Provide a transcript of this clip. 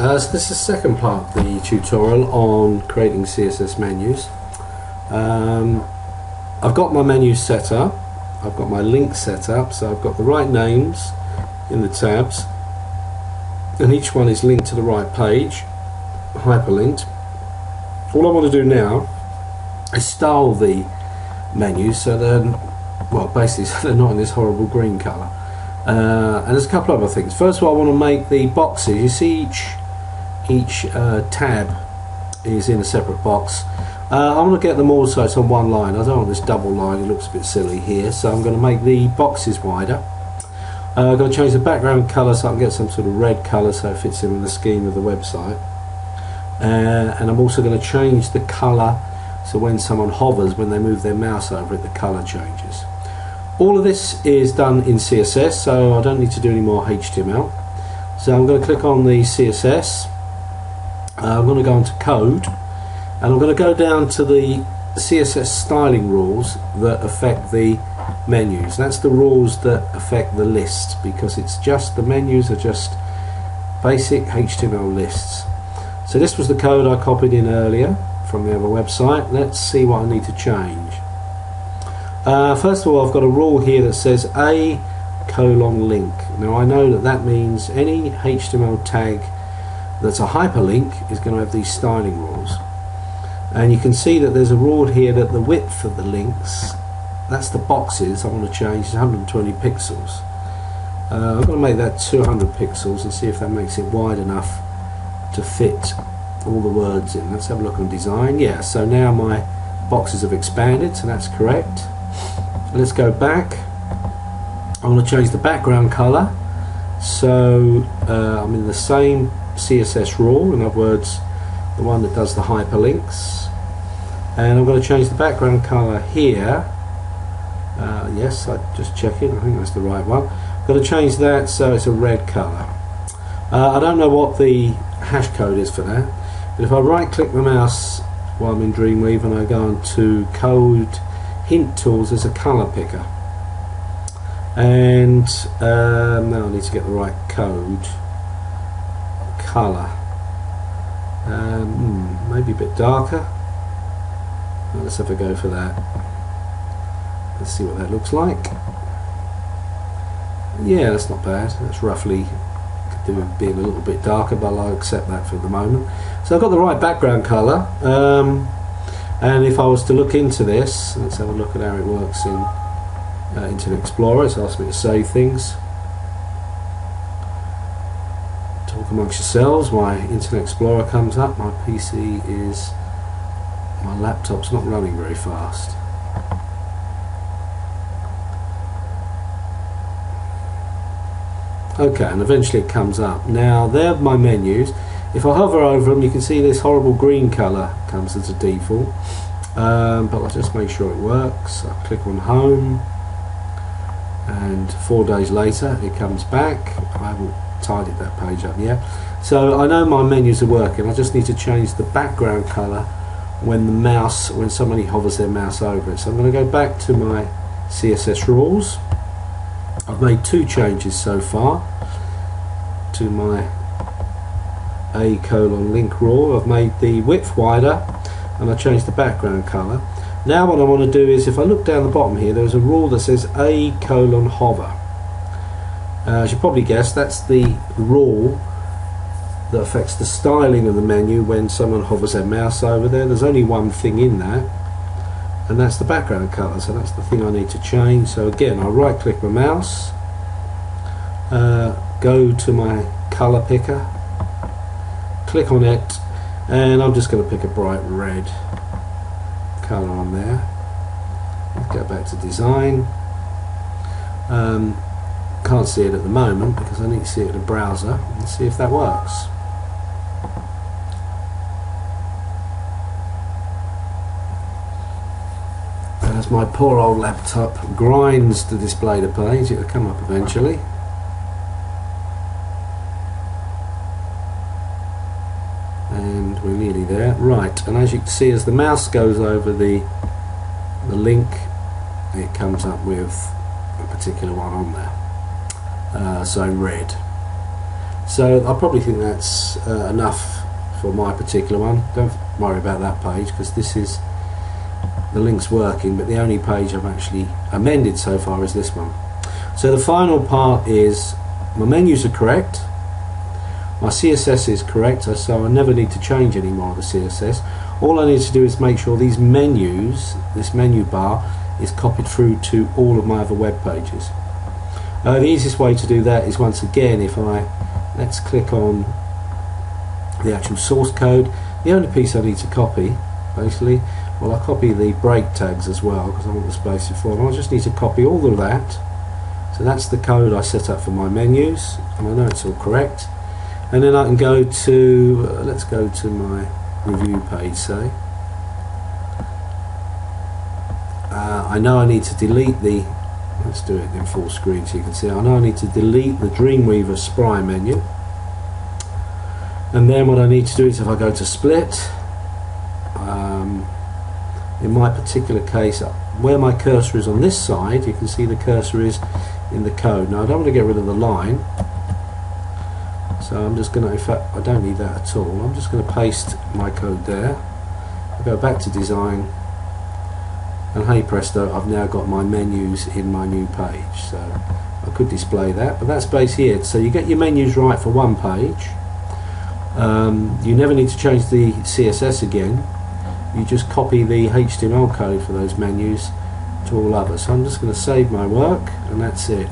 So this is the second part of the tutorial on creating CSS menus. I've got my menu set up, I've got my links set up, so I've got the right names in the tabs and each one is linked to the right page, hyperlinked. All I want to do now is style the menus so they're, well, basically so they're not in this horrible green colour. And there's a couple other things. First of all, I want to make the boxes. You see each tab is in a separate box. I want to get them all so it's on one line. I don't want this double line, it looks a bit silly here, so I'm going to make the boxes wider. I'm going to change the background colour so I can get some sort of red colour so it fits in with the scheme of the website. And I'm also going to change the colour so when someone hovers, when they move their mouse over it, the colour changes. All of this is done in CSS, so I don't need to do any more HTML. So I'm going to click on the CSS. I'm going to go into code, and I'm going to go down to the CSS styling rules that affect the menus. That's the rules that affect the list, because it's just the menus are just basic HTML lists. So this was the code I copied in earlier from the other website. Let's see what I need to change. First of all, I've got a rule here that says a:*link. Now I know that means any HTML tag that's a hyperlink is going to have these styling rules. And you can see that there's a rule here that the width of the links, that's the boxes, I want to change is 120 pixels. I'm going to make that 200 pixels and see if that makes it wide enough to fit all the words in. Let's have a look on design. Yeah, so now my boxes have expanded, so that's correct. Let's go back. I want to change the background color, so I'm in the same CSS rule, in other words the one that does the hyperlinks, and I'm going to change the background color here. Yes, I just check it, I think that's the right one. I'm going to change that so it's a red color. I don't know what the hash code is for that, but if I right click the mouse while I'm in Dreamweaver and I go into code hint tools, there's a color picker, and now I need to get the right code color. Maybe a bit darker. Well, let's have a go for that. Let's see what that looks like. Yeah, that's not bad. That's roughly, could do with being a little bit darker, but I'll accept that for the moment. So I've got the right background color, and if I was to look into this, let's have a look at how it works in Internet Explorer. It's asked me to save things. Talk amongst yourselves. My Internet Explorer comes up. My PC is, my laptop's not running very fast. Okay, and eventually it comes up. Now there are my menus. If I hover over them, you can see this horrible green colour comes as a default, but I'll just make sure it works. I click on home, and 4 days later it comes back. I haven't tidied that page up yet, so I know my menus are working. I just need to change the background colour when the mouse, when somebody hovers their mouse over it. So I'm going to go back to my CSS rules. I've made 2 changes so far to my a:*link rule. I've made the width wider and I changed the background colour. Now what I want to do is, if I look down the bottom here, there's a rule that says a:*hover. As you probably guessed, that's the rule that affects the styling of the menu when someone hovers their mouse over there. There's only one thing in that, and that's the background colour, so that's the thing I need to change. So again, I right click my mouse, go to my colour picker, click on it, and I'm just going to pick a bright red colour on there. Let's go back to design. Can't see it at the moment because I need to see it in the browser and see if that works. As my poor old laptop grinds to display the page, it'll come up eventually. And we're nearly there. Right, and as you can see, as the mouse goes over the link, it comes up with a particular one on there. So red. So I probably think that's enough for my particular one. Don't worry about that page, because this is, the link's working, but the only page I've actually amended so far is this one. So the final part is, my menus are correct, my CSS is correct, so I never need to change any more of the CSS. All I need to do is make sure these menus, this menu bar, is copied through to all of my other web pages. The easiest way to do that is, once again, if let's click on the actual source code. The only piece I need to copy, basically, well, I'll copy the break tags as well, because I want the space before, and I just need to copy all of that. So that's the code I set up for my menus, and I know it's all correct. And then I can go to, let's go to my review page, say. I know I need to delete the, let's do it in full screen so you can see. I know I need to delete the Dreamweaver Spry menu. And then what I need to do is, if I go to split, in my particular case, where my cursor is on this side, you can see the cursor is in the code. Now I don't want to get rid of the line, so I'm just going to, in fact I don't need that at all, I'm just going to paste my code there. I'll go back to design, and hey presto, I've now got my menus in my new page. So I could display that, but that's basically it. So you get your menus right for one page. You never need to change the CSS again. You just copy the HTML code for those menus to all others. So I'm just going to save my work, and that's it.